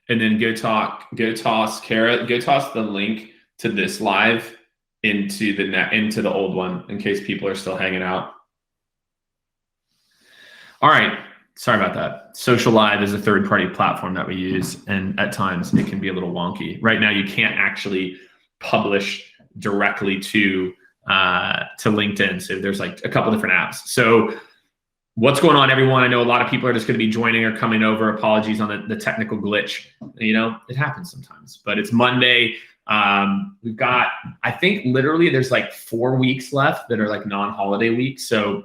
and then go toss the link to this live into the old one in case people are still hanging out. All right. Sorry about that. Social Live is a third-party platform that we use, and at times it can be a little wonky. Right now, you can't actually publish directly to LinkedIn. So there's like a couple different apps. So what's going on, everyone? I know a lot of people are just going to be joining or coming over. Apologies on the technical glitch. It happens sometimes, but it's Monday. We've got, I think literally there's like 4 weeks left that are like non-holiday weeks. So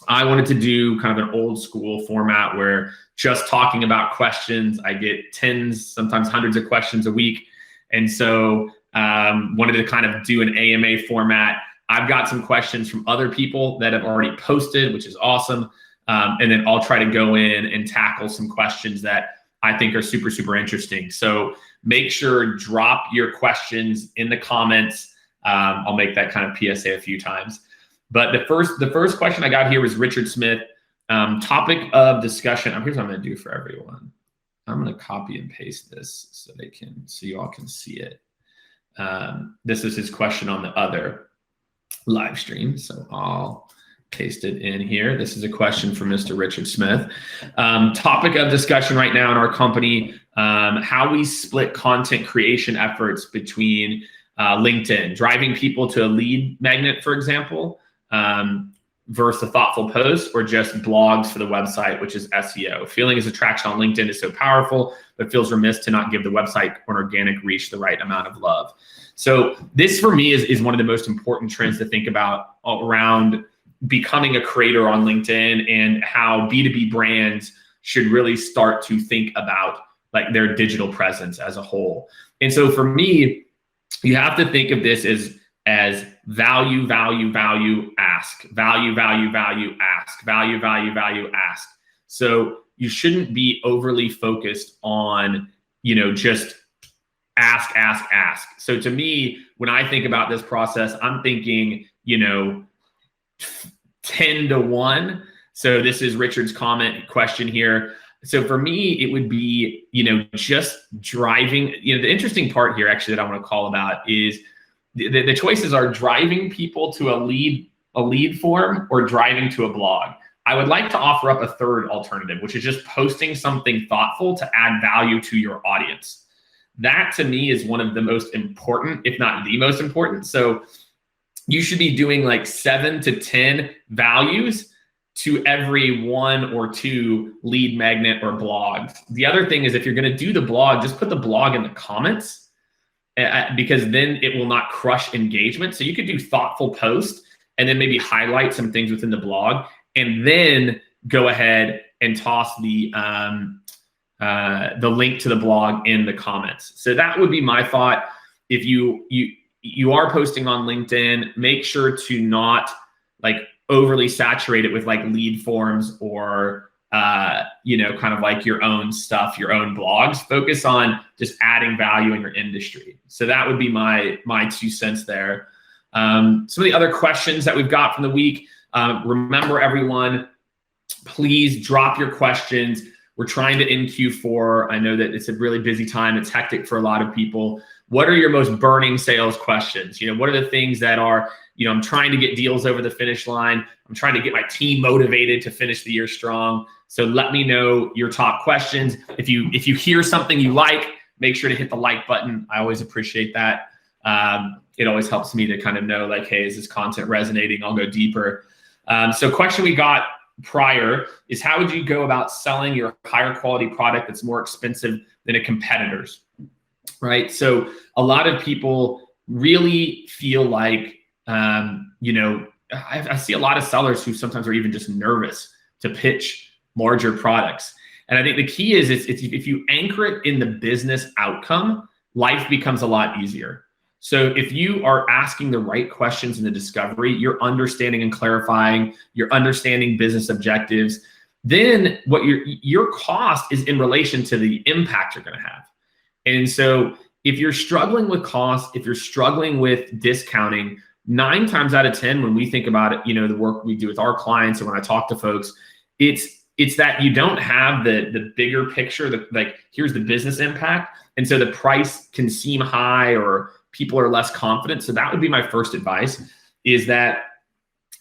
I wanted to do kind of an old school format where just talking about questions, I get tens, sometimes hundreds of questions a week. And so wanted to kind of do an AMA format. I've got some questions from other people that have already posted, which is awesome. And then I'll try to go in and tackle some questions that I think are super, super interesting. So make sure, drop your questions in the comments. I'll make that kind of PSA a few times. But the first question I got here was Richard Smith. Topic of discussion. Here's what I'm going to do for everyone. I'm going to copy and paste this so you all can see it. This is his question on the other live stream. So I'll paste it in here. This is a question from Mr. Richard Smith. Topic of discussion right now in our company, how we split content creation efforts between LinkedIn, driving people to a lead magnet, for example, versus a thoughtful post, or just blogs for the website, which is SEO. Feeling as attraction on LinkedIn is so powerful, but feels remiss to not give the website or organic reach the right amount of love. So this for me is one of the most important trends to think about around becoming a creator on LinkedIn, and how B2B brands should really start to think about like their digital presence as a whole. And so for me, you have to think of this as value, value, value, ask, value, value, value, ask, value, value, value, ask. So you shouldn't be overly focused on, just ask, ask, ask. So to me, when I think about this process, I'm thinking, 10 to 1. So this is Richard's question here. So for me, it would be, just driving, the interesting part here actually that I want to call about is the choices are driving people to a lead form or driving to a blog. I would like to offer up a third alternative, which is just posting something thoughtful to add value to your audience. That to me is one of the most important, if not the most important. So you should be doing like 7 to 10 values to every 1 or 2 lead magnet or blogs. The other thing is, if you're going to do the blog, just put the blog in the comments, because then it will not crush engagement. So you could do thoughtful posts and then maybe highlight some things within the blog, and then go ahead and toss the link to the blog in the comments. So that would be my thought. If you are posting on LinkedIn, make sure to not like overly saturate it with like lead forms or kind of like your own stuff, your own blogs. Focus on just adding value in your industry. So that would be my 2 cents there. Some of the other questions that we've got from the week. Remember, everyone, please drop your questions. We're trying to end Q4. I know that it's a really busy time. It's hectic for a lot of people. What are your most burning sales questions? What are the things that are, I'm trying to get deals over the finish line. I'm trying to get my team motivated to finish the year strong. So let me know your top questions. If you hear something you like, make sure to hit the like button. I always appreciate that. It always helps me to kind of know like, hey, is this content resonating? I'll go deeper. So question we got prior is, how would you go about selling your higher quality product that's more expensive than a competitor's? Right. So a lot of people really feel like, I see a lot of sellers who sometimes are even just nervous to pitch larger products. And I think the key is if you anchor it in the business outcome, life becomes a lot easier. So if you are asking the right questions in the discovery, you're understanding and clarifying, you're understanding business objectives, then what your cost is in relation to the impact you're going to have. And so if you're struggling with cost, if you're struggling with discounting, 9 times out of 10, when we think about it, the work we do with our clients and when I talk to folks, it's it's that you don't have the bigger picture, like here's the business impact. And so the price can seem high or people are less confident. So that would be my first advice, is that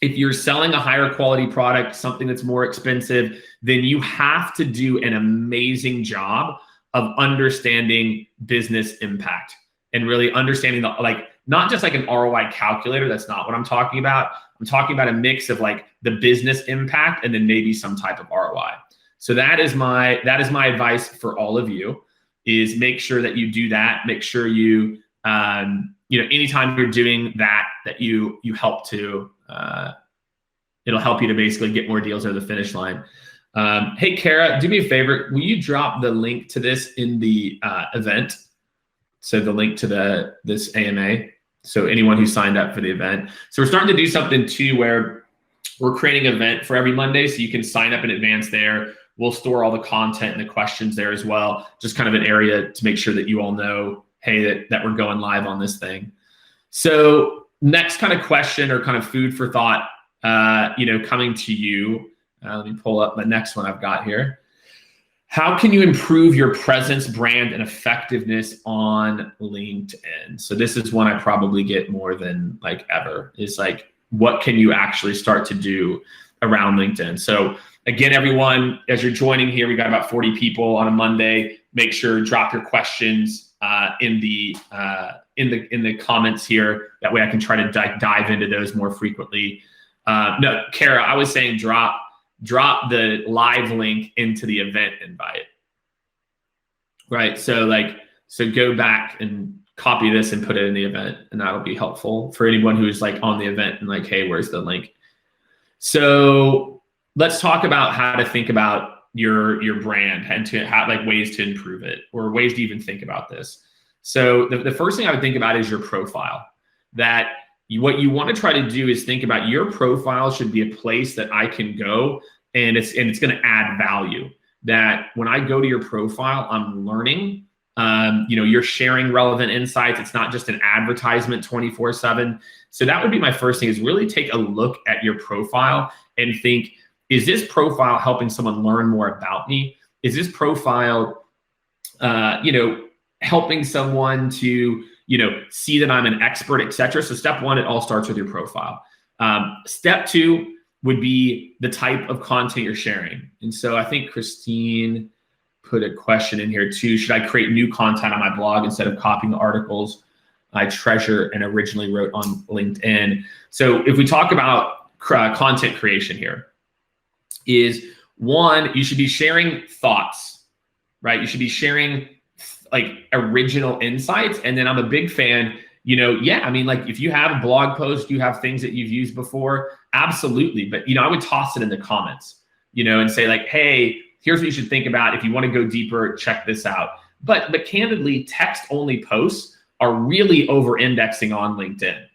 if you're selling a higher quality product, something that's more expensive, then you have to do an amazing job of understanding business impact and really understanding not just like an ROI calculator. That's not what I'm talking about. I'm talking about a mix of like the business impact and then maybe some type of ROI. So that is my advice for all of you, is make sure that you do that. Make sure you, anytime you're doing that you help to, it'll help you to basically get more deals over the finish line. Hey, Kara, do me a favor. Will you drop the link to this in the event? So the link to this AMA. So anyone who signed up for the event. So we're starting to do something too, where we're creating an event for every Monday. So you can sign up in advance there. We'll store all the content and the questions there as well. Just kind of an area to make sure that you all know, hey, that we're going live on this thing. So next kind of question, or kind of food for thought, coming to you. Let me pull up the next one I've got here. How can you improve your presence, brand, and effectiveness on LinkedIn? So this is one I probably get more than like ever, is like, what can you actually start to do around LinkedIn? So again, everyone, as you're joining here, we got about 40 people on a Monday. Make sure drop your questions in the comments here. That way I can try to dive into those more frequently. No, Kara, I was saying drop the live link into the event invite, right? So go back and copy this and put it in the event, and that'll be helpful for anyone who's like on the event and like, hey, where's the link? So let's talk about how to think about your brand and to have like ways to improve it, or ways to even think about this. So the first thing I would think about is your profile. What you want to try to do is think about your profile should be a place that I can go and it's going to add value. That when I go to your profile, I'm learning. You're sharing relevant insights. It's not just an advertisement 24/7. So that would be my first thing, is really take a look at your profile and think, is this profile helping someone learn more about me? Is this profile, helping someone to, see that I'm an expert, et cetera? So step one, it all starts with your profile. Step two would be the type of content you're sharing. And so I think Christine put a question in here too. Should I create new content on my blog instead of copying the articles I treasure and originally wrote on LinkedIn? So if we talk about content creation here, is one, you should be sharing thoughts, right? You should be sharing like original insights. And then I'm a big fan, like if you have a blog post, you have things that you've used before, absolutely. But, I would toss it in the comments, and say like, hey, here's what you should think about. If you want to go deeper, check this out. But candidly, text only posts are really over indexing on LinkedIn.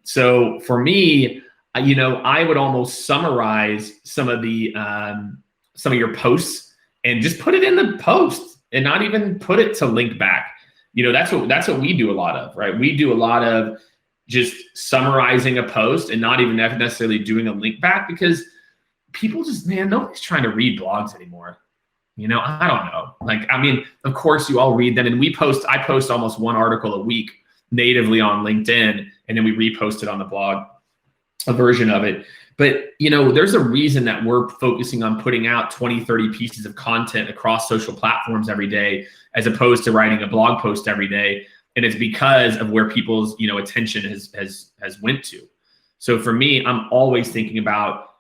So for me, I would almost summarize some of your posts and just put it in the post and not even put it to link back. That's what we do a lot of, right? We do a lot of just summarizing a post and not even necessarily doing a link back, because people just, nobody's trying to read blogs anymore. I don't know. Of course you all read them, and I post almost one article a week natively on LinkedIn, and then we repost it on the blog, a version of it. But, there's a reason that we're focusing on putting out 20, 30 pieces of content across social platforms every day, as opposed to writing a blog post every day. And it's because of where people's, attention has went to. So for me, I'm always thinking about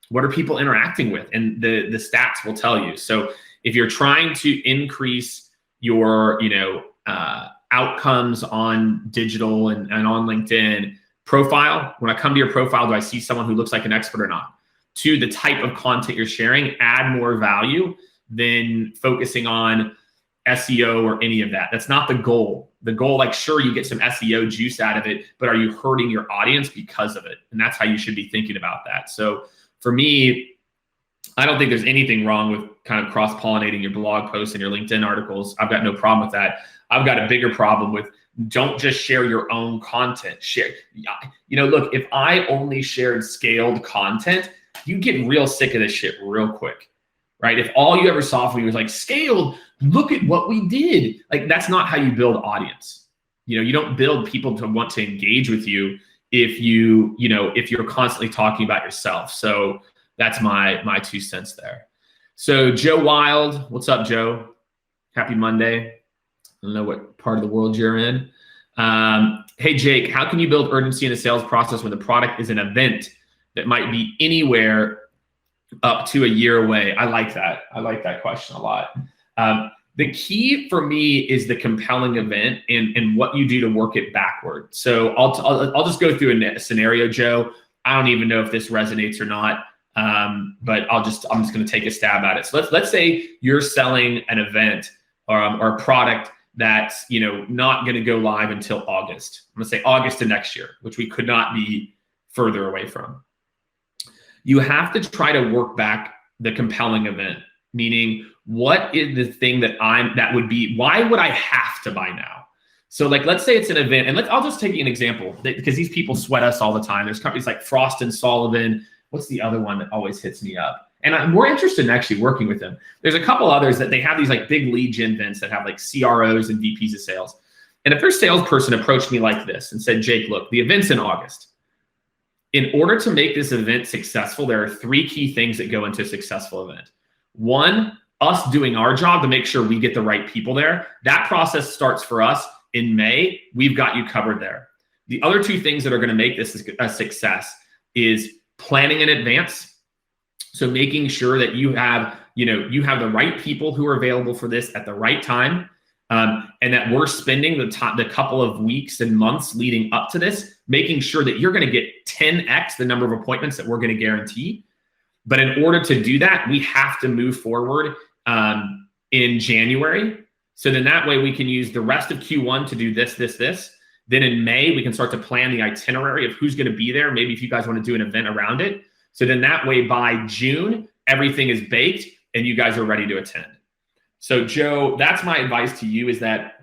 what are people interacting with, and the stats will tell you. So if you're trying to increase your, outcomes on digital and on LinkedIn, profile, when I come to your profile, do I see someone who looks like an expert or not? To the type of content you're sharing, add more value than focusing on SEO or any of that. That's not the goal. The goal, sure, you get some SEO juice out of it, but are you hurting your audience because of it? And that's how you should be thinking about that. So for me, I don't think there's anything wrong with kind of cross-pollinating your blog posts and your LinkedIn articles. I've got no problem with that. I've got a bigger problem with, don't just share your own content. Share, look, if I only shared scaled content, you get real sick of this shit real quick, right? If all you ever saw from me was like, Scaled, look at what we did. Like, that's not how you build audience. You don't build people to want to engage with you if you're constantly talking about yourself. So that's my 2 cents there. So Joe Wild, what's up, Joe? Happy Monday. I don't know what part of the world you're in. Hey, Jake, how can you build urgency in a sales process when the product is an event that might be anywhere up to a year away? I like that. I like that question a lot. The key for me is the compelling event and what you do to work it backward. So I'll just go through a scenario, Joe. I don't even know if this resonates or not, but I'm just going to take a stab at it. So let's say you're selling an event or a product that's not going to go live until August. I'm going to say August of next year, which we could not be further away from. You have to try to work back the compelling event, meaning what is the thing why would I have to buy now? So like, let's say it's an event, and I'll just take an example because these people sweat us all the time. There's companies like Frost & Sullivan. What's the other one that always hits me up? And I'm more interested in actually working with them. There's a couple others that they have these like big lead gen events that have like CROs and VPs of sales. And if their salesperson approached me like this and said, Jake, look, the event's in August. In order to make this event successful, there are 3 key things that go into a successful event. 1, us doing our job to make sure we get the right people there. That process starts for us in May. We've got you covered there. The other 2 things that are going to make this a success is planning in advance. So making sure that you have the right people who are available for this at the right time, and that we're spending the couple of weeks and months leading up to this, making sure that you're going to get 10x the number of appointments that we're going to guarantee. But in order to do that, we have to move forward in January. So then that way we can use the rest of Q1 to do this. Then in May, we can start to plan the itinerary of who's going to be there. Maybe if you guys want to do an event around it. So then that way by June, everything is baked and you guys are ready to attend. So Joe, that's my advice to you, is that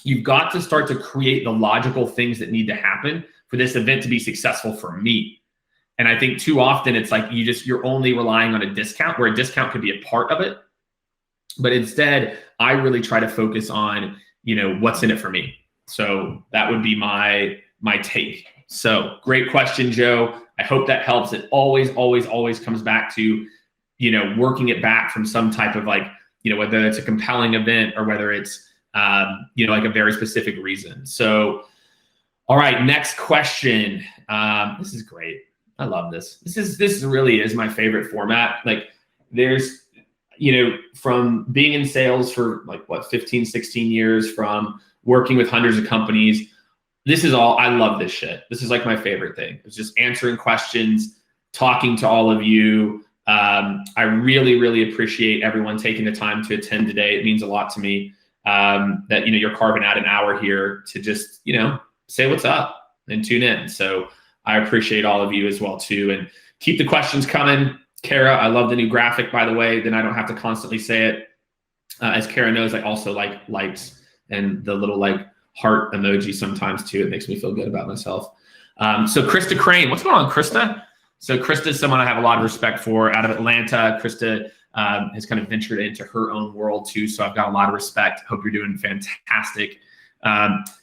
you've got to start to create the logical things that need to happen for this event to be successful for me. And I think too often it's like you're only relying on a discount, where a discount could be a part of it. But instead, I really try to focus on, what's in it for me. So that would be my take. So great question, Joe. I hope that helps. It always comes back to, working it back from some type of like, whether it's a compelling event or whether it's, like a very specific reason. So, all right, next question. This is great. I love this. This really is my favorite format. Like there's, from being in sales for 15, 16 years, from working with hundreds of companies, I love this shit. This is like my favorite thing. It's just answering questions, talking to all of you. I really, really appreciate everyone taking the time to attend today. It means a lot to me that, you're carving out an hour here to just, say what's up and tune in. So I appreciate all of you as well too. And keep the questions coming. Kara, I love the new graphic, by the way. Then I don't have to constantly say it. As Kara knows, I also like likes and the little heart emoji sometimes too. It makes me feel good about myself. So Krista Crane, what's going on, Krista? So Krista is someone I have a lot of respect for out of Atlanta. Krista has kind of ventured into her own world too. So I've got a lot of respect. Hope you're doing fantastic.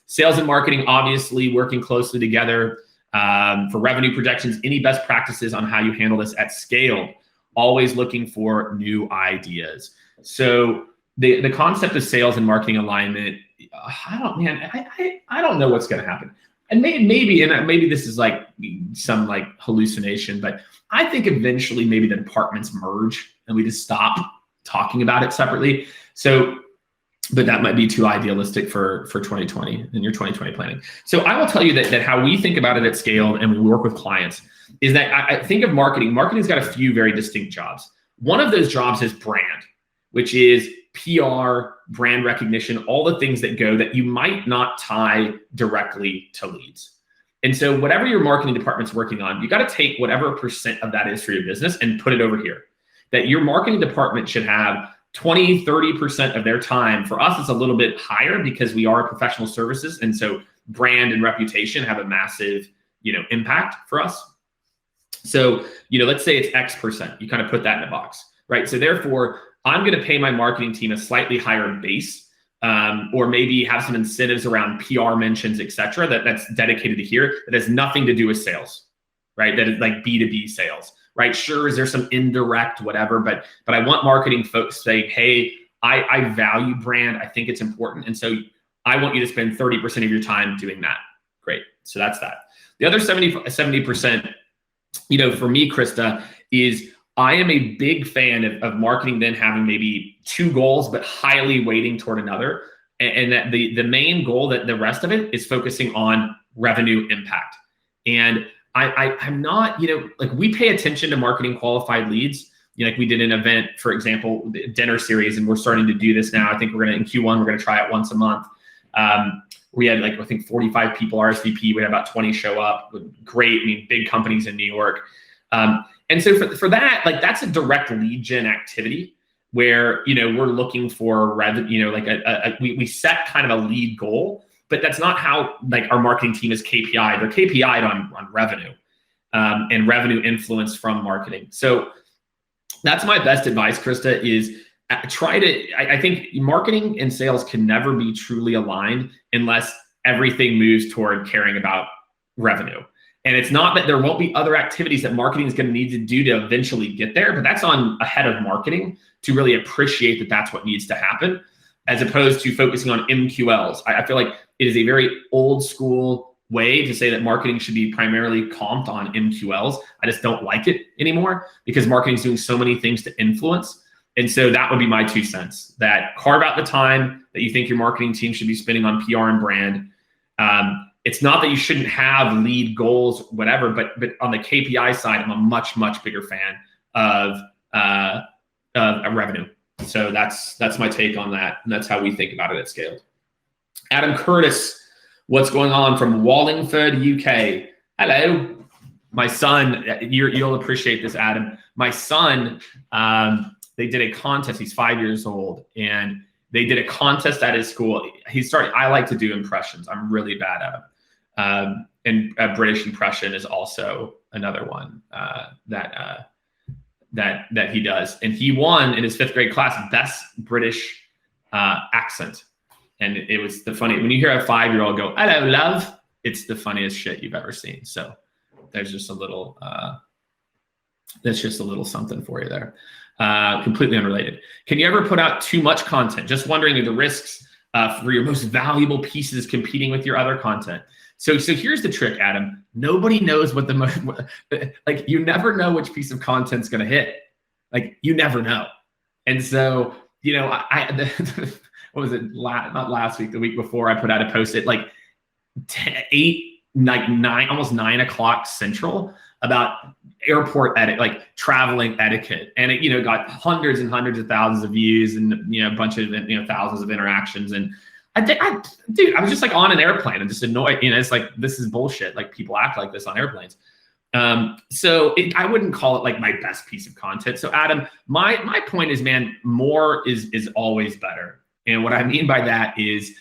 Sales and marketing, obviously working closely together for revenue projections. Any best practices on how you handle this at scale? Always looking for new ideas. So the concept of sales and marketing alignment, I don't know what's going to happen. And maybe this is like some hallucination, but I think eventually maybe the departments merge and we just stop talking about it separately. So, but that might be too idealistic for 2020 and your 2020 planning. So I will tell you that how we think about it at Scale and we work with clients is that I think of marketing. Marketing's got a few very distinct jobs. One of those jobs is brand, which is PR, brand recognition, all the things that go that you might not tie directly to leads. And so whatever your marketing department's working on, you got to take whatever % of that is for your business and put it over here. That your marketing department should have 20, 30% of their time. For us, it's a little bit higher because we are professional services. And so brand and reputation have a massive, impact for us. So, let's say it's X%. You kind of put that in a box, right? So therefore, I'm going to pay my marketing team a slightly higher base, or maybe have some incentives around PR mentions, et cetera, that's dedicated to here, that has nothing to do with sales, right? That is like B2B sales, right? Sure, is there some indirect whatever, but I want marketing folks saying, hey, I value brand. I think it's important. And so I want you to spend 30% of your time doing that. Great. So that's that. The other 70%, for me, Krista, is I am a big fan of marketing then having maybe two goals, but highly weighting toward another. And that the main goal, that the rest of it is focusing on revenue impact. And I'm not, like we pay attention to marketing qualified leads. Like we did an event, for example, the dinner series, and we're starting to do this now. I think in Q1, we're going to try it once a month. We had I think 45 people RSVP. We had about 20 show up. Great. Big companies in New York. And so for that, that's a direct lead gen activity where, we're looking for revenue, we set kind of a lead goal, but that's not how our marketing team is KPI. They're KPI'd on revenue, and revenue influence from marketing. So that's my best advice, Krista, is I think marketing and sales can never be truly aligned unless everything moves toward caring about revenue. And it's not that there won't be other activities that marketing is going to need to do to eventually get there, but that's on ahead of marketing to really appreciate that that's what needs to happen, as opposed to focusing on MQLs. I feel like it is a very old school way to say that marketing should be primarily comped on MQLs. I just don't like it anymore because marketing is doing so many things to influence. And so that would be my 2 cents, that carve out the time that you think your marketing team should be spending on PR and brand. It's not that you shouldn't have lead goals, whatever, but on the KPI side, I'm a much, much bigger fan of revenue. So that's my take on that. And that's how we think about it at Skaled. Adam Curtis, what's going on from Wallingford, UK? Hello. My son, you'll appreciate this, Adam. My son, they did a contest. He's 5 years old, and they did a contest at his school. I like to do impressions. I'm really bad at them. And a British impression is also another one that he does. And he won in his 5th grade class, best British accent. And it was when you hear a 5-year-old go, "Hello, love," it's the funniest shit you've ever seen. So there's just a little, something for you there. Completely unrelated. Can you ever put out too much content? Just wondering the risks for your most valuable pieces competing with your other content. So here's the trick, Adam. Nobody knows what you never know which piece of content's going to hit. You never know. And so, what was it? Not last week, the week before, I put out a post at 9, almost 9 o'clock Central about airport traveling etiquette. And it, got hundreds and hundreds of thousands of views and, a bunch of, thousands of interactions. And I was just on an airplane and just annoyed, it's this is bullshit. People act like this on airplanes. So I wouldn't call it my best piece of content. So Adam, my point is, man, more is always better. And what I mean by that is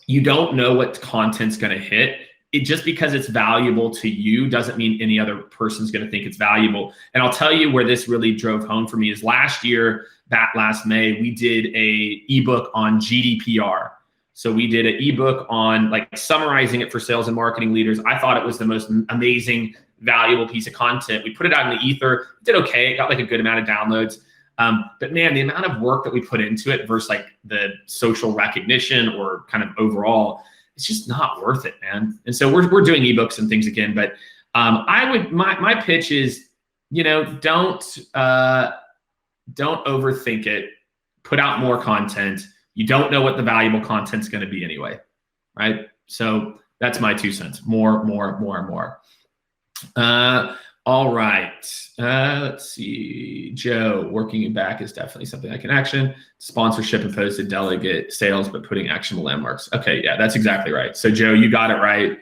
you don't know what content's going to hit. It just because it's valuable to you doesn't mean any other person's going to think it's valuable. And I'll tell you where this really drove home for me is last May, we did a ebook on GDPR. So we did an ebook on summarizing it for sales and marketing leaders. I thought it was the most amazing, valuable piece of content. We put it out in the ether. It did okay. It got a good amount of downloads. But man, the amount of work that we put into it versus the social recognition or kind of overall, it's just not worth it, man. And so we're doing ebooks and things again. But my pitch is, don't overthink it. Put out more content. You don't know what the valuable content's going to be anyway, right? So that's my 2 cents. More. All right. Let's see. Joe, working it back is definitely something I can action. Sponsorship opposed to delegate sales, but putting actionable landmarks. Okay, yeah, that's exactly right. So Joe, you got it right.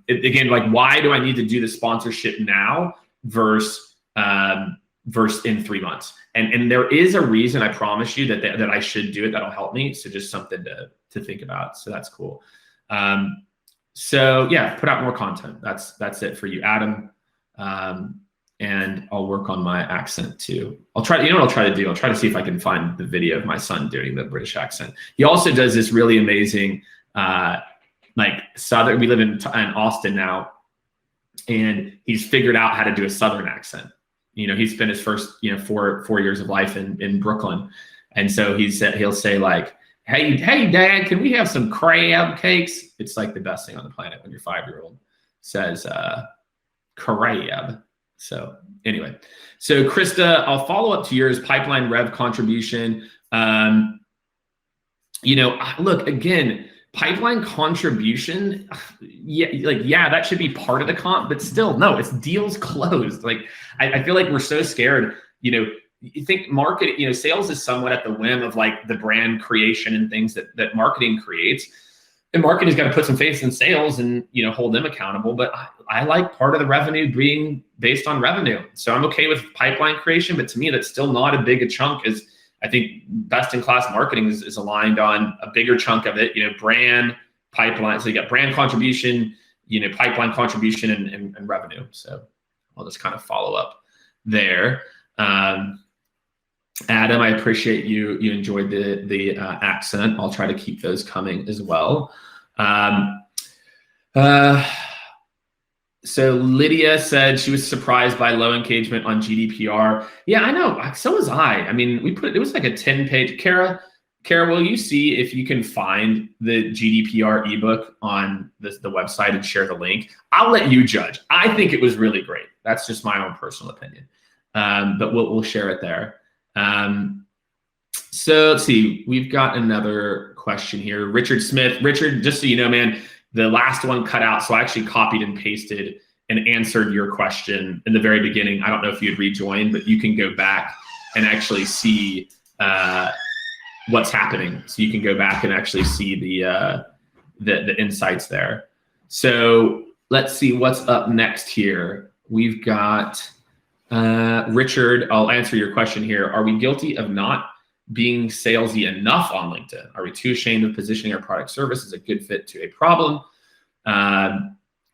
Again, why do I need to do the sponsorship now versus in 3 months? And there is a reason, I promise you, that I should do it. That'll help me. So just something to think about. So that's cool. So yeah, put out more content. That's it for you, Adam. And I'll work on my accent too. I'll try, you know what I'll try to do? I'll try to see if I can find the video of my son doing the British accent. He also does this really amazing, like Southern, we live in Austin now, and he's figured out how to do a Southern accent. You know, he spent his first, you know, four years of life in Brooklyn. And so he'll say like, hey, Dad, can we have some crab cakes? It's like the best thing on the planet when your 5-year-old says crab. So anyway, so Krista, I'll follow up to yours, pipeline rev contribution. You know, look, again, pipeline contribution, yeah, that should be part of the comp, but still, no, it's deals closed. Like, I feel like we're so scared, you know, you think market, you know, sales is somewhat at the whim of like the brand creation and things that marketing creates. And marketing's got to put some faith in sales and, you know, hold them accountable. But I like part of the revenue being based on revenue. So I'm okay with pipeline creation, but to me, that's still not a big a chunk. As I think best in class marketing is aligned on a bigger chunk of it, you know, brand, pipeline. So you got brand contribution, you know, pipeline contribution and revenue. So I'll just kind of follow up there. Adam, I appreciate you enjoyed the accent. I'll try to keep those coming as well. So Lydia said she was surprised by low engagement on GDPR. Yeah, I know. So was I. I mean, it was like a 10-page. Kara, will you see if you can find the GDPR ebook on the website and share the link? I'll let you judge. I think it was really great. That's just my own personal opinion. But we'll share it there. So let's see, we've got another question here. Richard Smith. Richard, just so you know, man, the last one cut out. So I actually copied and pasted and answered your question in the very beginning. I don't know if you had rejoined, but you can go back and actually see what's happening. So you can go back and actually see the insights there. So let's see what's up next here. We've got Richard, I'll answer your question here. Are we guilty of not being salesy enough on LinkedIn? Are we too ashamed of positioning our product service as a good fit to a problem?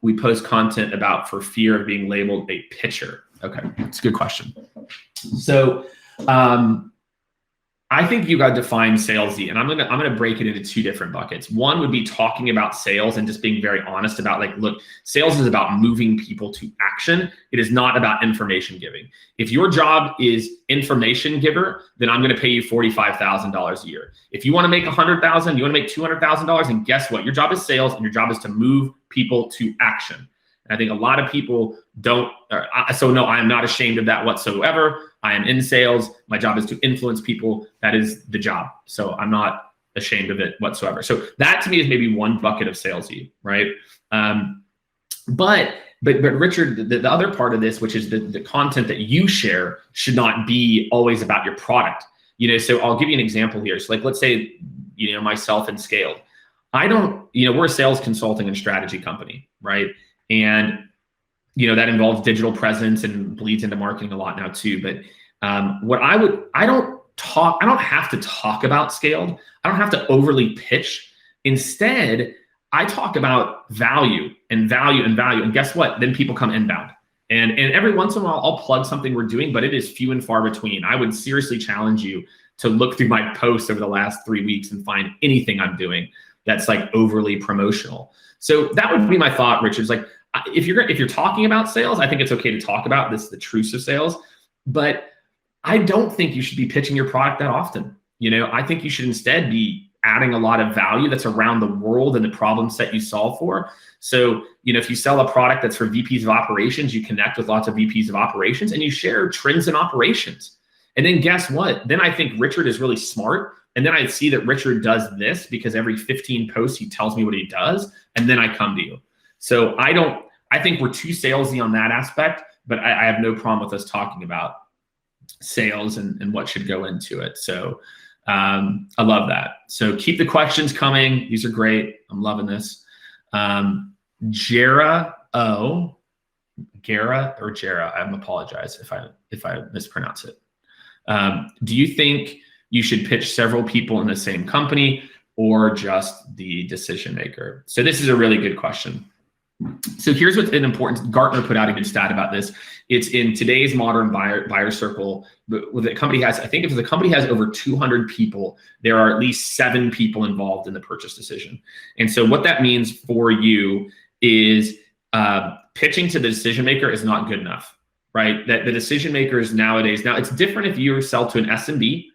We post content about for fear of being labeled a pitcher. Okay, it's a good question. So I think you got to define salesy, and I'm gonna break it into two different buckets. One would be talking about sales and just being very honest about, like, look, sales is about moving people to action. It is not about information giving. If your job is information giver, then I'm gonna pay you $45,000 a year. If you want to make $100,000, you want to make $200,000, and guess what? Your job is sales, and your job is to move people to action. And I think a lot of people don't. So no, I am not ashamed of that whatsoever. I am in sales. My job is to influence people. That is the job. So I'm not ashamed of it whatsoever. So that to me is maybe one bucket of salesy, right? But Richard, the other part of this, which is the content that you share, should not be always about your product. You know, so I'll give you an example here. So like, let's say, you know, myself and Skaled. I don't, you know, we're a sales consulting and strategy company, right? And, you know, that involves digital presence and bleeds into marketing a lot now too. But I don't have to talk about Skaled. I don't have to overly pitch. Instead, I talk about value and value and value. And guess what? Then people come inbound. And every once in a while, I'll plug something we're doing, but it is few and far between. I would seriously challenge you to look through my posts over the last 3 weeks and find anything I'm doing that's like overly promotional. So that would be my thought, Richard. Is like, if you're talking about sales, I think it's okay to talk about this, the truths of sales, but I don't think you should be pitching your product that often. You know, I think you should instead be adding a lot of value that's around the world and the problem set you solve for. So, you know, if you sell a product that's for VPs of operations, you connect with lots of VPs of operations and you share trends in operations. And then guess what? Then I think Richard is really smart. And then I see that Richard does this because every 15 posts, he tells me what he does. And then I come to you. So I think we're too salesy on that aspect, but I have no problem with us talking about sales and what should go into it. So I love that. So keep the questions coming. These are great. I'm loving this. Jera, I apologize if I mispronounce it. Do you think you should pitch several people in the same company or just the decision maker? So this is a really good question. So here's what's an important, Gartner put out a good stat about this. It's in today's modern buyer circle, with a company has, I think if the company has over 200 people, there are at least 7 people involved in the purchase decision. And so what that means for you is pitching to the decision maker is not good enough, right? That the decision makers nowadays, now it's different if you sell to an SMB,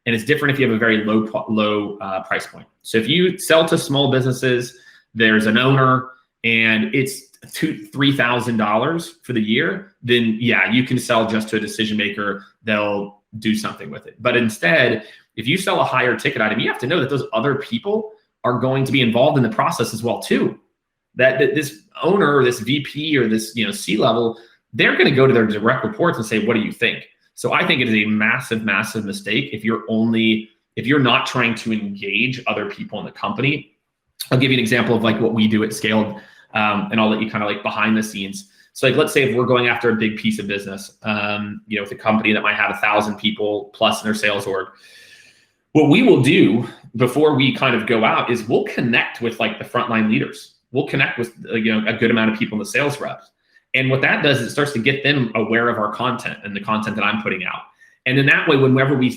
and it's different if you have a very low price point. So if you sell to small businesses, there's an owner, and it's $2,000-$3,000 for the year, then yeah, you can sell just to a decision maker. They'll do something with it. But instead, if you sell a higher ticket item, you have to know that those other people are going to be involved in the process as well too. That this owner or this VP or this C-level, they're going to go to their direct reports and say, what do you think? So I think it is a massive, massive mistake if you're not trying to engage other people in the company. I'll give you an example of like what we do at Skaled, and I'll let you kind of like behind the scenes. So like, let's say if we're going after a big piece of business, with a company that might have 1,000 people plus in their sales org, what we will do before we kind of go out is we'll connect with like the frontline leaders. We'll connect with a good amount of people in the sales reps. And what that does is it starts to get them aware of our content and the content that I'm putting out. And in that way, whenever we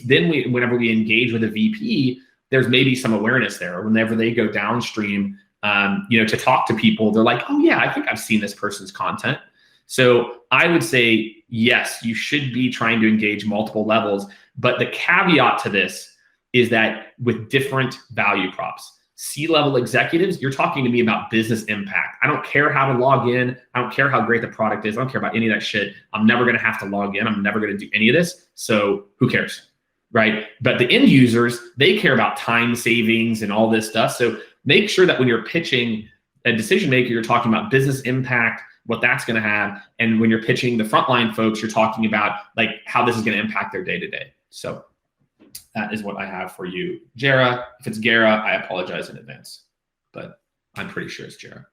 engage with a VP, there's maybe some awareness there. Whenever they go downstream, to talk to people, they're like, oh yeah, I think I've seen this person's content. So I would say, yes, you should be trying to engage multiple levels. But the caveat to this is that with different value props. C-level executives, you're talking to me about business impact. I don't care how to log in. I don't care how great the product is. I don't care about any of that shit. I'm never going to have to log in. I'm never going to do any of this. So who cares, right? But the end users, they care about time savings and all this stuff. So make sure that when you're pitching a decision maker, you're talking about business impact, what that's going to have. And when you're pitching the frontline folks, you're talking about like how this is going to impact their day-to-day. So that is what I have for you. Jara, if it's Gara, I apologize in advance, but I'm pretty sure it's Jara.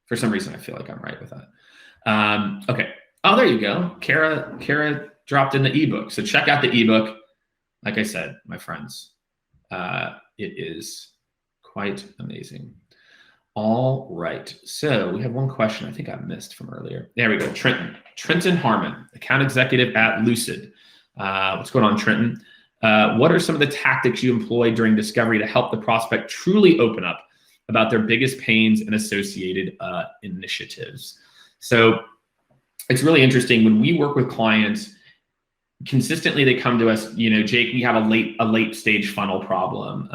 For some reason, I feel like I'm right with that. Okay. Oh, there you go. Kara dropped in the ebook. So check out the ebook. Like I said, my friends, it is quite amazing. All right. So we have one question I think I missed from earlier. There we go. Trenton Harmon, account executive at Lucid. What's going on, Trenton? What are some of the tactics you employ during discovery to help the prospect truly open up about their biggest pains and associated initiatives? So it's really interesting when we work with clients. Consistently, they come to us. Jake, we have a late stage funnel problem.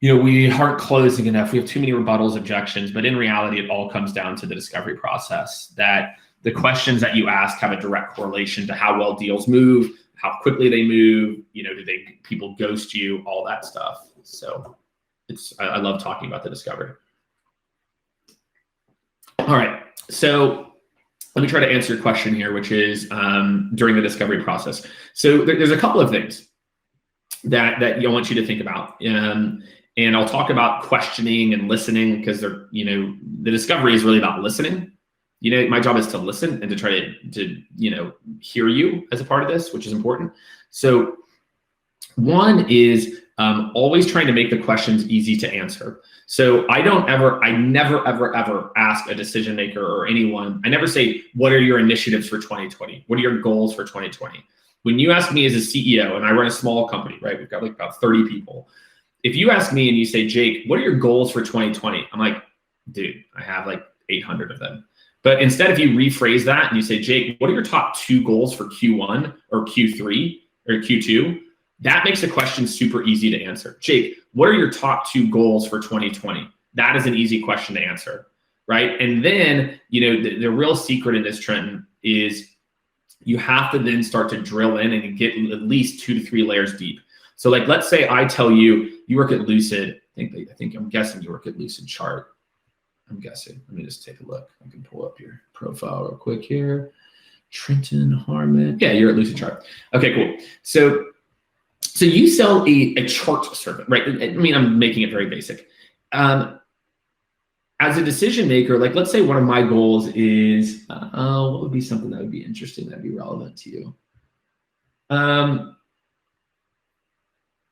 We aren't closing enough. We have too many rebuttals, objections. But in reality, it all comes down to the discovery process. That the questions that you ask have a direct correlation to how well deals move, how quickly they move, do people ghost you, all that stuff. So I love talking about the discovery. All right, so let me try to answer your question here, which is during the discovery process. So there's a couple of things that I want you to think about. And I'll talk about questioning and listening because the discovery is really about listening. My job is to listen and to try to hear you as a part of this, which is important. So one is always trying to make the questions easy to answer. So I never, ever ask a decision maker or anyone. I never say, what are your initiatives for 2020? What are your goals for 2020? When you ask me as a CEO, and I run a small company, right? We've got like about 30 people. If you ask me and you say, Jake, what are your goals for 2020? I'm like, dude, I have like 800 of them. But instead, if you rephrase that and you say, Jake, what are your top 2 goals for Q1 or Q3 or Q2? That makes the question super easy to answer. Jake, what are your top 2 goals for 2020? That is an easy question to answer, right? And then, the real secret in this, Trenton, is you have to then start to drill in and get at least 2 to 3 layers deep. So like, let's say I tell you, you work at Lucid. I'm guessing you work at Lucid Chart. I'm guessing. Let me just take a look. I can pull up your profile real quick here. Trenton Harmon. Yeah, you're at Lucid Chart. Okay, cool. So you sell a chart service, right? I mean, I'm making it very basic. As a decision maker, like let's say one of my goals is, what would be something that would be interesting, that'd be relevant to you?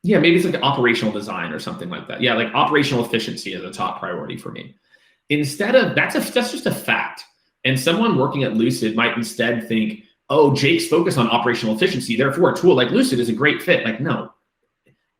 Yeah, maybe it's like operational design or something like that. Yeah, like operational efficiency is a top priority for me. instead of, that's just a fact. And someone working at Lucid might instead think, oh, Jake's focused on operational efficiency, therefore a tool like Lucid is a great fit. Like, no,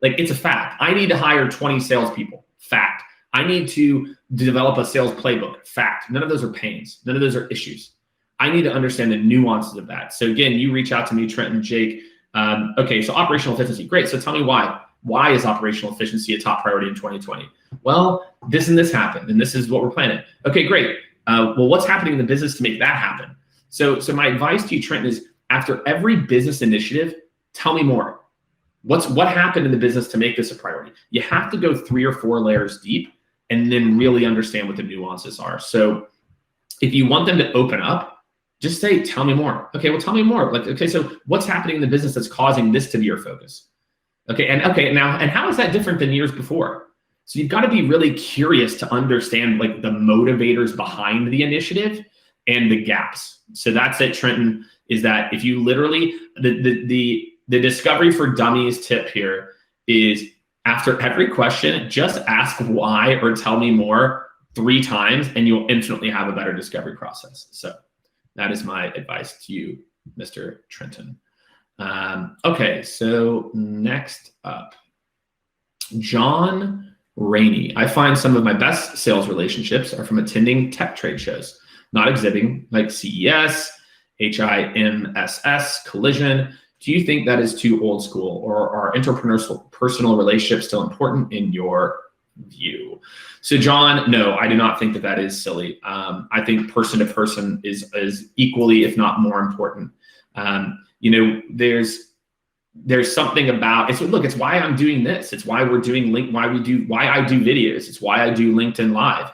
like it's a fact. I need to hire 20 salespeople, fact. I need to develop a sales playbook, fact. None of those are pains. None of those are issues. I need to understand the nuances of that. So again, you reach out to me, Trenton, Jake. Okay, so operational efficiency, great. So tell me why. Why is operational efficiency a top priority in 2020? Well, this and this happened, and this is what we're planning. Okay, great. Well, what's happening in the business to make that happen? So my advice to you, Trenton, is after every business initiative, tell me more. What happened in the business to make this a priority? You have to go 3 or 4 layers deep and then really understand what the nuances are. So if you want them to open up, just say, tell me more. Okay, well, tell me more. Like, okay, so what's happening in the business that's causing this to be your focus? Okay, and how is that different than years before? So you've got to be really curious to understand like the motivators behind the initiative and the gaps. So that's it, Trenton, is that if you literally, the discovery for dummies tip here is after every question, just ask why or tell me more 3 times and you'll infinitely have a better discovery process. So that is my advice to you, Mr. Trenton. Okay, so next up, John Rainey. I find some of my best sales relationships are from attending tech trade shows, not exhibiting, like CES, HIMSS, Collision. Do you think that is too old school, or are interpersonal relationships still important in your view? So John, no, I do not think that that is silly. I think person to person is equally, if not more important. You know, there's something about it's. Look, it's why I'm doing this. It's why we're doing why I do videos. It's why I do LinkedIn Live.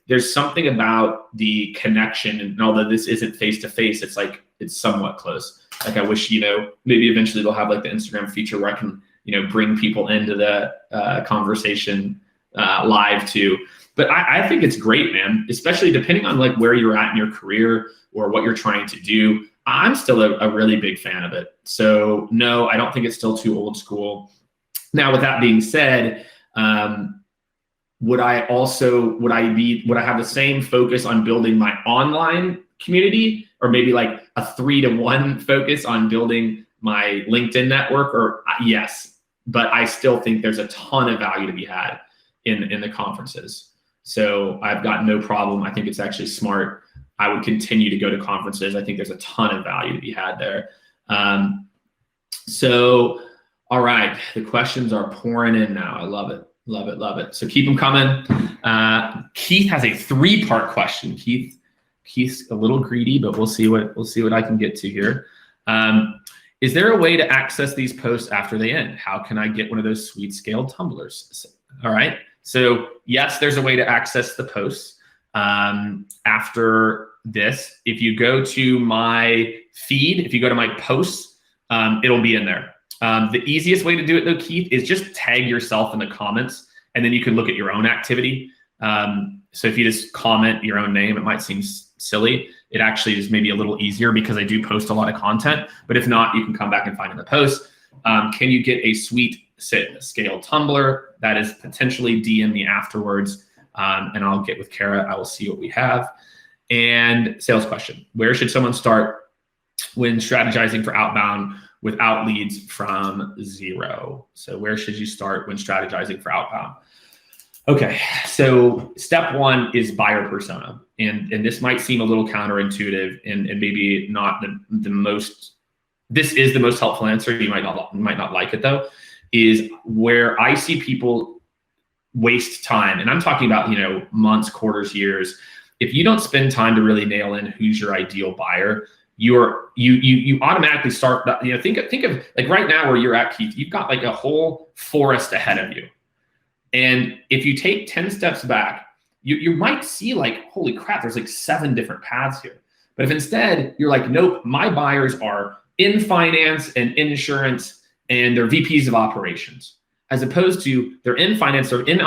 There's something about the connection, and although this isn't face to face, it's like it's somewhat close. Like I wish, you know, maybe eventually they'll have like the Instagram feature where I can, you know, bring people into the conversation live too. But I think it's great, man, especially depending on like where you're at in your career or what you're trying to do. I'm still a really big fan of it. So no, I don't think it's still too old school. Now, with that being said, would I have the same focus on building my online community, or maybe like a 3-to-1 focus on building my LinkedIn network? Or yes, but I still think there's a ton of value to be had in the conferences. So I've got no problem. I think it's actually smart. I would continue to go to conferences. I think there's a ton of value to be had there. So, all right, the questions are pouring in now. I love it, love it, love it. So keep them coming. Keith has a 3-part question. Keith's a little greedy, but we'll see what I can get to here. Is there a way to access these posts after they end? How can I get one of those sweet scaled tumblers? All right. So yes, there's a way to access the posts. After this, if you go to my feed, if you go to my posts, it'll be in there. The easiest way to do it though, Keith, is just tag yourself in the comments, and then you can look at your own activity. So if you just comment your own name, it might seem silly. It actually is maybe a little easier because I do post a lot of content, but if not, you can come back and find in the post. Can you get a sweet scale tumbler? That is potentially DM me afterwards. And I'll get with Kara. I will see what we have. And sales question: where should someone start when strategizing for outbound without leads from 0? So where should you start when strategizing for outbound? Okay, so step 1 is buyer persona. And this might seem a little counterintuitive and maybe not the most, this is the most helpful answer. You might not like it though, is where I see people waste time. And I'm talking about, you know, months, quarters, years. If you don't spend time to really nail in who's your ideal buyer, you automatically start, you know, think of like right now where you're at, Keith, you've got like a whole forest ahead of you. And if you take 10 steps back, you might see like, holy crap, there's like 7 different paths here. But if instead you're like, nope, my buyers are in finance and insurance and they're VPs of operations, as opposed to they're in finance or in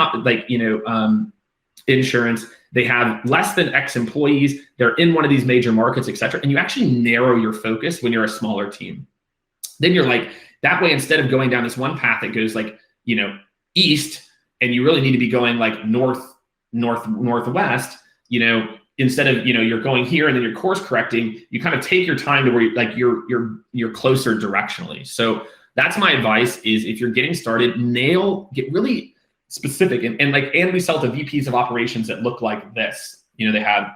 insurance, they have less than X employees, they're in one of these major markets, et cetera. And you actually narrow your focus when you're a smaller team. Then you're like, that way, instead of going down this one path that goes like, you know, east, and you really need to be going like north, northwest, instead of, you're going here and then you're course correcting, you kind of take your time to where you're closer directionally. So that's my advice is if you're getting started, get really specific. And we sell to VPs of operations that look like this, they have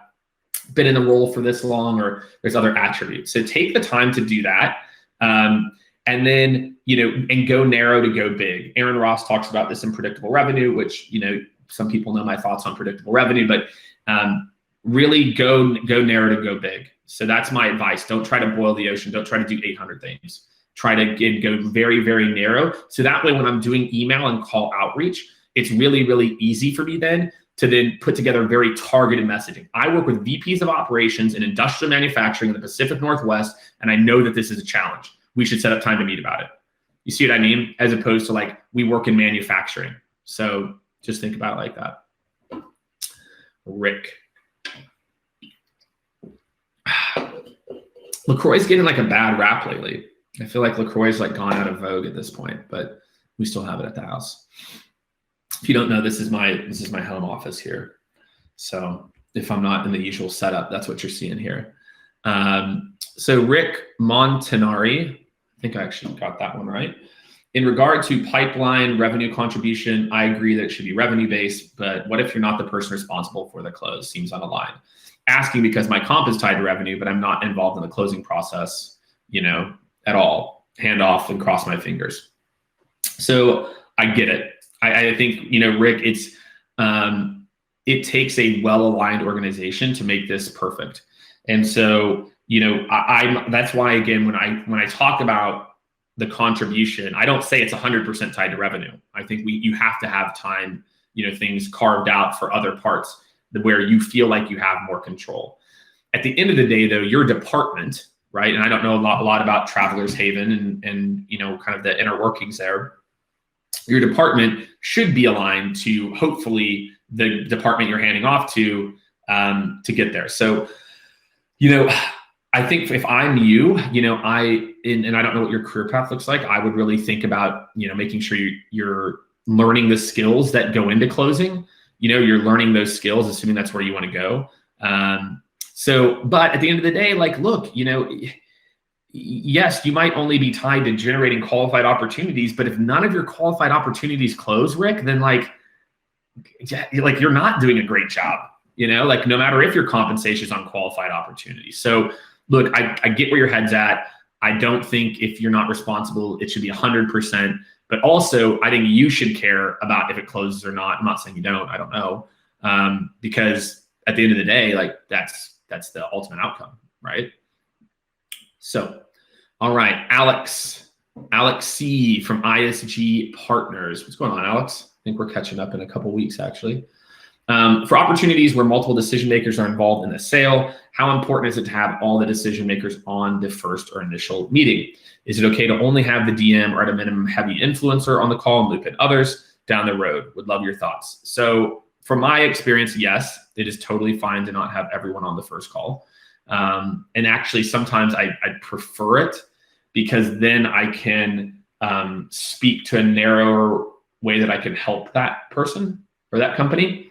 been in the role for this long, or there's other attributes. So take the time to do that. And then, and go narrow to go big. Aaron Ross talks about this in Predictable Revenue, which, some people know my thoughts on predictable revenue, but really go narrow to go big. So that's my advice. Don't try to boil the ocean. Don't try to do 800 things. Try to go very, very narrow. So that way, when I'm doing email and call outreach, it's really, really easy for me to put together very targeted messaging. I work with VPs of operations in industrial manufacturing in the Pacific Northwest, and I know that this is a challenge. We should set up time to meet about it. You see what I mean? As opposed to we work in manufacturing. So just think about it like that. Rick. LaCroix's getting a bad rap lately. I feel like LaCroix's gone out of vogue at this point, but we still have it at the house. If you don't know, this is my home office here. So if I'm not in the usual setup, that's what you're seeing here. So Rick Montanari, I think I actually got that one right. In regard to pipeline revenue contribution, I agree that it should be revenue-based, but what if you're not the person responsible for the close? Seems unaligned. Asking because my comp is tied to revenue, but I'm not involved in the closing process, at all. Hand off and cross my fingers. So I get it. I think, Rick, it takes a well-aligned organization to make this perfect. And so, that's why, again, when I talk about the contribution, I don't say it's 100% tied to revenue. I think you have to have time, things carved out for other parts where you feel like you have more control. At the end of the day, though, your department, right? And I don't know a lot about Travelers Haven and kind of the inner workings there. Your department should be aligned to hopefully the department you're handing off to get there. So, I think if I'm you, and I don't know what your career path looks like, I would really think about, making sure you're learning the skills that go into closing. You're learning those skills, assuming that's where you want to go. But at the end of the day, look, yes, you might only be tied to generating qualified opportunities, but if none of your qualified opportunities close, Rick, then you're not doing a great job, no matter if your compensation is on qualified opportunities. So look, I get where your head's at. I don't think if you're not responsible, it should be 100%, but also I think you should care about if it closes or not. I'm not saying you don't, I don't know. Because at the end of the day, that's the ultimate outcome, right? So, all right, Alex C from ISG Partners. What's going on, Alex? I think we're catching up in a couple weeks, actually. For opportunities where multiple decision makers are involved in the sale, how important is it to have all the decision makers on the first or initial meeting? Is it okay to only have the DM or at a minimum heavy influencer on the call and loop in others down the road? Would love your thoughts. So from my experience, yes, it is totally fine to not have everyone on the first call. And actually, sometimes I prefer it because then I can speak to a narrower way that I can help that person or that company,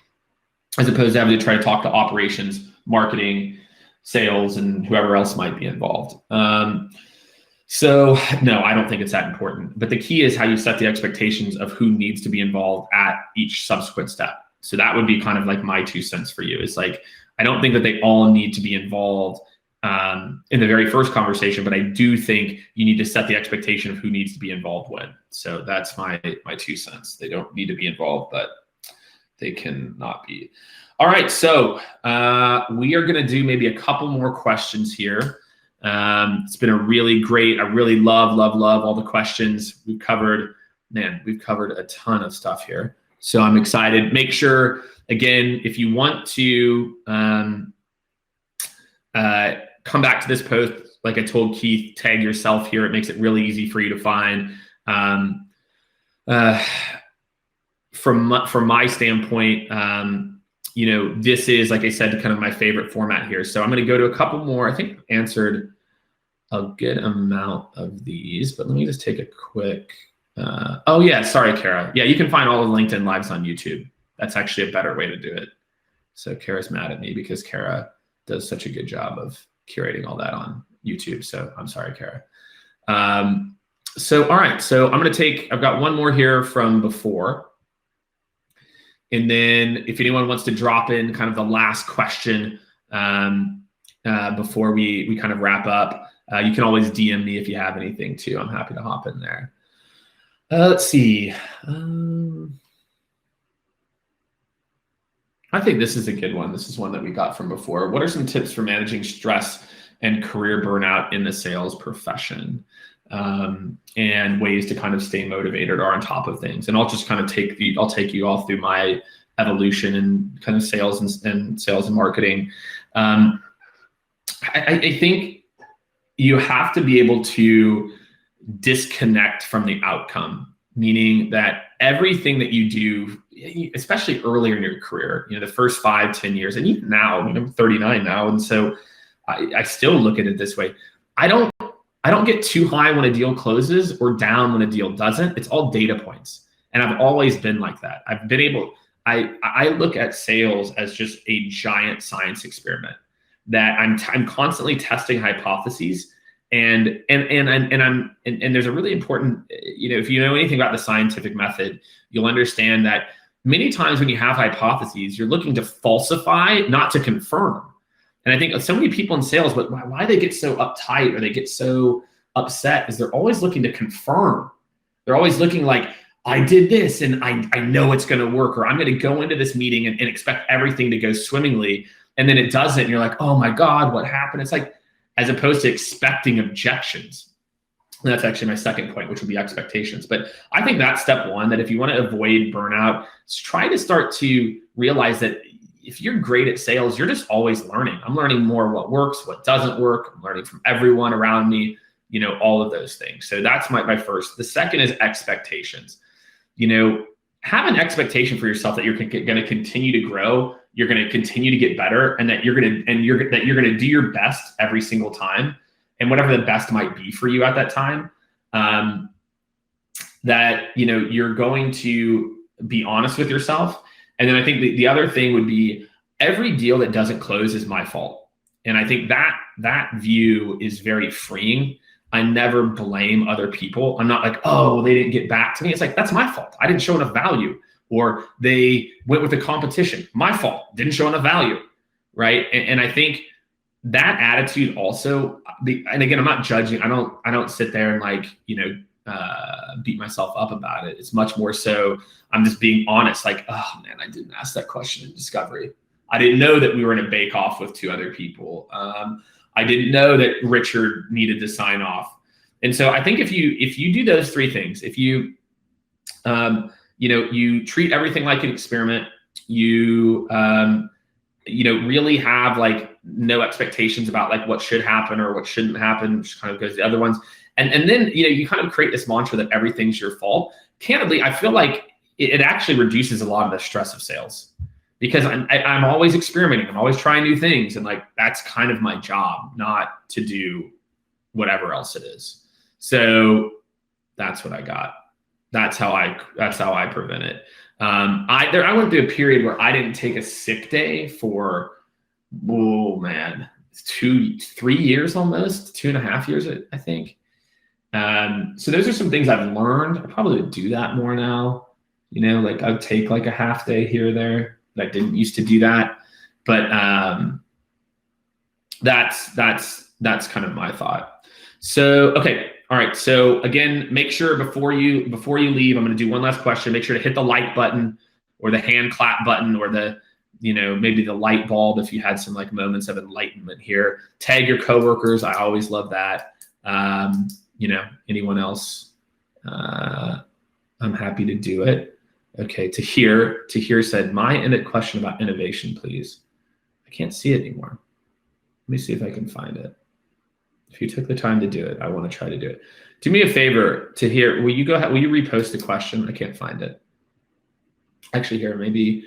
as opposed to having to try to talk to operations, marketing, sales, and whoever else might be involved. So no, I don't think it's that important. But the key is how you set the expectations of who needs to be involved at each subsequent step. So that would be kind of my 2 cents for you. It's I don't think that they all need to be involved in the very first conversation, but I do think you need to set the expectation of who needs to be involved when. So that's my 2 cents. They don't need to be involved, but they can not be. All right, so we are going to do maybe a couple more questions here. It's been a really great, I really love all the questions. We've covered a ton of stuff here. So I'm excited. Make sure, again, if you want to come back to this post, like I told Keith, tag yourself here. It makes it really easy for you to find. From my standpoint, this is, like I said, kind of my favorite format here. So I'm going to go to a couple more. I think I've answered a good amount of these, but let me just take a quick. Oh yeah, sorry, Kara. Yeah, you can find all the LinkedIn lives on YouTube. That's actually a better way to do it. So Kara's mad at me because Kara does such a good job of curating all that on YouTube. So I'm sorry, Kara. So, all right. So I'm going to I've got one more here from before. And then if anyone wants to drop in kind of the last question before we kind of wrap up, you can always DM me if you have anything too. I'm happy to hop in there. Let's see. I think this is a good one. This is one that we got from before. What are some tips for managing stress and career burnout in the sales profession? And ways to kind of stay motivated or on top of things. And I'll just kind of take you all through my evolution and kind of sales and sales and marketing. I think you have to be able to disconnect from the outcome, meaning that everything that you do, especially earlier in your career, the first 5-10 years, and even now, I'm 39 now. And so I still look at it this way. I don't get too high when a deal closes or down when a deal doesn't. It's all data points. And I've always been like that. I look at sales as just a giant science experiment that I'm constantly testing hypotheses. And there's a really important, if you know anything about the scientific method, you'll understand that many times when you have hypotheses, you're looking to falsify, not to confirm. And I think so many people in sales, but why they get so uptight or they get so upset is they're always looking to confirm. They're always looking like, I did this and I know it's going to work, or I'm going to go into this meeting and expect everything to go swimmingly. And then it doesn't. And you're like, oh my God, what happened? It's like, as opposed to expecting objections. And that's actually my second point, which would be expectations. But I think that's step one, that if you want to avoid burnout, try to start to realize that if you're great at sales, you're just always learning. I'm learning more what works, what doesn't work. I'm learning from everyone around me, all of those things. So that's my first. The second is expectations. Have an expectation for yourself that you're going to continue to grow. You're going to continue to get better, and that you're going to do your best every single time, and whatever the best might be for you at that time. That you're going to be honest with yourself. And then I think the other thing would be, every deal that doesn't close is my fault. And I think that view is very freeing. I never blame other people. I'm not like, oh, they didn't get back to me. It's like, that's my fault. I didn't show enough value. Or they went with the competition. My fault. Didn't show enough value. Right. And I think that attitude also, and again, I'm not judging. I don't sit there and beat myself up about it. It's much more so I'm just being honest. Like, oh man, I didn't ask that question in discovery. I didn't know that we were in a bake off with 2 other people. I didn't know that Richard needed to sign off. And so I think if you do those 3 things, if you you treat everything like an experiment, you really have no expectations about what should happen or what shouldn't happen, which kind of goes to the other ones. And then, you kind of create this mantra that everything's your fault. Candidly, I feel like it actually reduces a lot of the stress of sales, because I'm always experimenting. I'm always trying new things. And that's kind of my job, not to do whatever else it is. So that's what I got. That's how I prevent it. I went through a period where I didn't take a sick day for, 3 years, almost 2.5 years, I think. So those are some things I've learned. I probably would do that more now. I would take a half day here or there, but I didn't used to do that. But that's kind of my thought. So, okay. All right. So again, make sure before you leave, I'm going to do one last question. Make sure to hit the like button or the hand clap button, or the, maybe the light bulb if you had some moments of enlightenment here. Tag your coworkers. I always love that. Anyone else? I'm happy to do it. Okay. Tahir said, my question about innovation, please. I can't see it anymore. Let me see if I can find it. If you took the time to do it, I want to try to do it. Do me a favor, Tahir, will you repost the question? I can't find it. Actually, here, maybe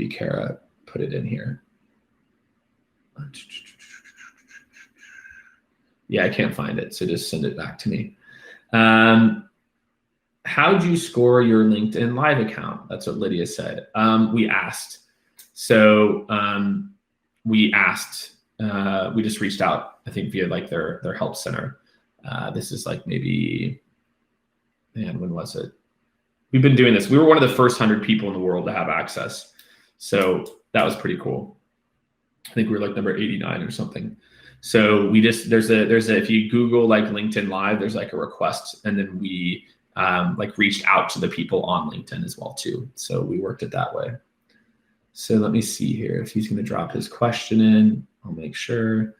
Kara put it in here. Yeah, I can't find it, so just send it back to me. how'd you score your LinkedIn Live account? That's what Lydia said. We asked. So we just reached out, I think via like their help center. This is like maybe, man, when was it? We've been doing this. We were one of the first 100 people in the world to have access. So that was pretty cool. I think we were like number 89 or something. So we just, there's a, if you Google like LinkedIn Live, there's like a request, and then we like reached out to the people on LinkedIn as well too. So we worked it that way. So let me see here. If he's going to drop his question in, I'll make sure.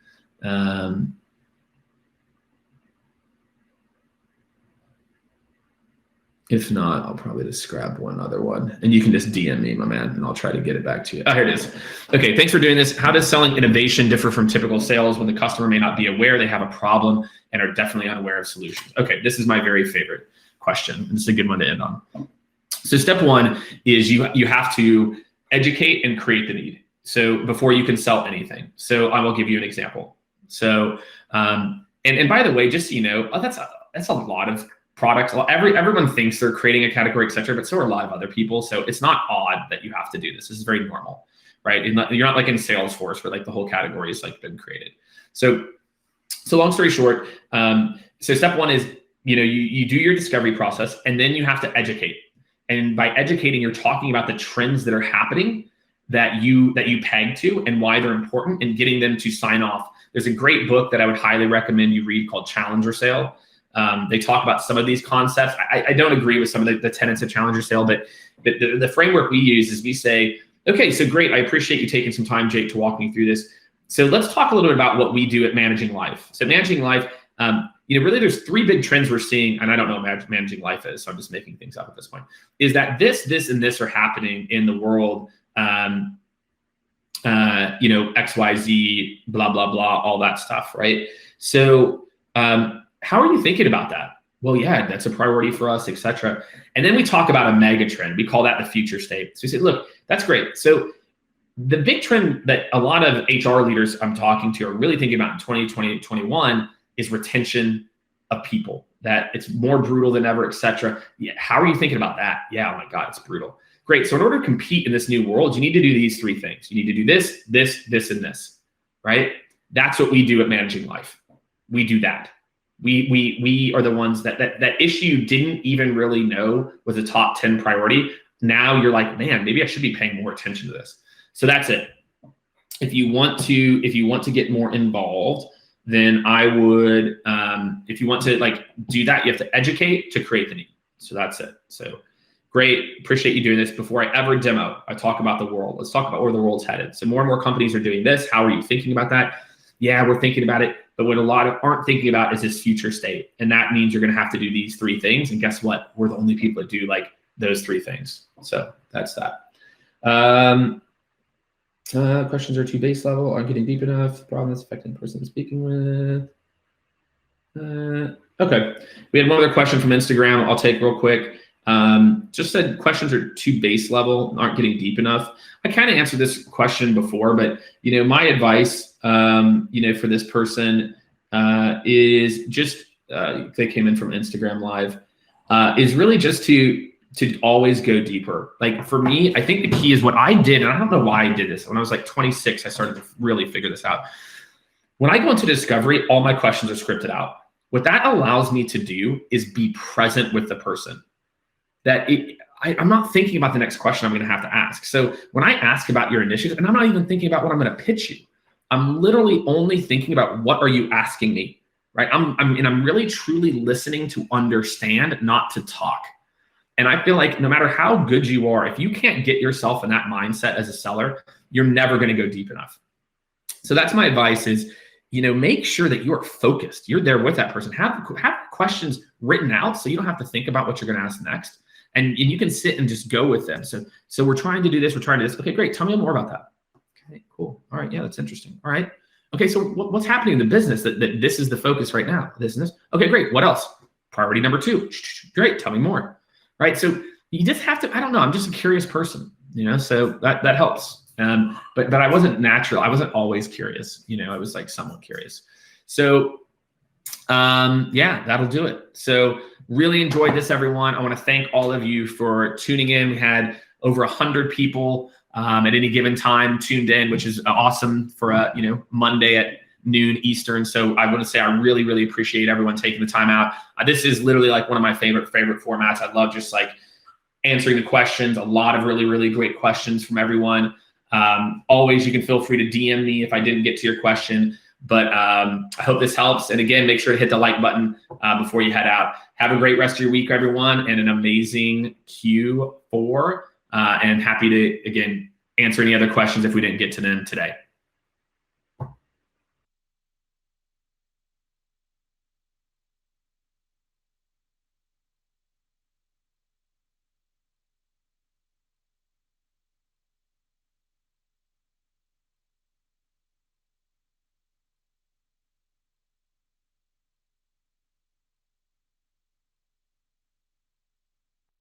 If not, I'll probably just grab one other one, and you can just DM me, my man, and I'll try to get it back to you. Oh, here it is. Okay, thanks for doing this. How does selling innovation differ from typical sales when the customer may not be aware they have a problem and are definitely unaware of solutions? Okay, this is my very favorite question, and this is a good one to end on. So step one is you have to educate and create the need. So before you can sell anything. So I will give you an example. So, and by the way, just so you know, that's a lot of products. Everyone thinks they're creating a category, et cetera, but so are a lot of other people. So it's not odd that you have to do this. This is very normal, right? You're not like in Salesforce where like the whole category has like been created. So long story short, so step one is, you do your discovery process, and then you have to educate. And by educating, you're talking about the trends that are happening that you peg to and why they're important, and getting them to sign off. There's a great book that I would highly recommend you read called Challenger Sale. They talk about some of these concepts. I don't agree with some of the tenets of Challenger Sale, but the framework we use is we say, okay, so great. I appreciate you taking some time, Jake, to walk me through this. So let's talk a little bit about what we do at Managing Life. So Managing Life, really there's three big trends we're seeing, and I don't know what Managing Life is, so I'm just making things up at this point, is that this, and this are happening in the world, XYZ, blah, blah, blah, all that stuff, right? So how are you thinking about that? Well, yeah, that's a priority for us, et cetera. And then we talk about a mega trend. We call that the future state. So we say, look, that's great. So the big trend that a lot of HR leaders I'm talking to are really thinking about in 2020, 2021 is retention of people, that it's more brutal than ever, et cetera. Yeah, how are you thinking about that? Yeah, oh my God, it's brutal. Great. So in order to compete in this new world, you need to do these three things. You need to do this, this, and this, right? That's what we do at Managing Life. We do that. We are the ones that issue you didn't even really know was a top 10 priority. Now you're like, man, maybe I should be paying more attention to this. So that's it. If you want to get more involved, then I would, if you want to like do that, you have to educate to create the need. So that's it. So great. Appreciate you doing this. Before I ever demo, I talk about the world. Let's talk about where the world's headed. So more and more companies are doing this. How are you thinking about that? Yeah, we're thinking about it. But what a lot of aren't thinking about is this future state. And that means you're going to have to do these three things. And guess what? We're the only people that do like those three things. So that's that. Questions are too base level, aren't getting deep enough. Problem that's affecting the person I'm speaking with. Okay. We had one other question from Instagram I'll take real quick. Just said questions are too base level, aren't getting deep enough. I kind of answered this question before, but my advice, for this person is just, they came in from Instagram Live, is really just to always go deeper. Like for me, I think the key is what I did, and I don't know why I did this. When I was like 26, I started to really figure this out. When I go into discovery, all my questions are scripted out. What that allows me to do is be present with the person. I'm not thinking about the next question I'm going to have to ask. So when I ask about your initiative, and I'm not even thinking about what I'm going to pitch you, I'm literally only thinking about what are you asking me, right? I'm really truly listening to understand, not to talk. And I feel like no matter how good you are, if you can't get yourself in that mindset as a seller, you're never going to go deep enough. So that's my advice is, make sure that you are focused. You're there with that person. Have questions written out so you don't have to think about what you're going to ask next. And you can sit and just go with them. So we're trying to do this. We're trying to do this. Okay, great. Tell me more about that. Okay, cool. All right. Yeah, that's interesting. All right. Okay, so what's happening in the business that this is the focus right now? This and this. Okay, great. What else? Priority number 2. Great. Tell me more. Right. So you just have to, I don't know. I'm just a curious person, so that helps. But I wasn't natural. I wasn't always curious. I was like somewhat curious. So yeah, that'll do it. So Really enjoyed this, everyone. I want to thank all of you for tuning in. We had over 100 people at any given time tuned in, which is awesome for a Monday at noon Eastern. So I want to say I really, really appreciate everyone taking the time out. This is literally like one of my favorite formats. I love just like answering the questions. A lot of really, really great questions from everyone. Always, you can feel free to DM me if I didn't get to your question. But I hope this helps. And again, make sure to hit the like button before you head out. Have a great rest of your week, everyone, and an amazing Q4. And happy to, again, answer any other questions if we didn't get to them today.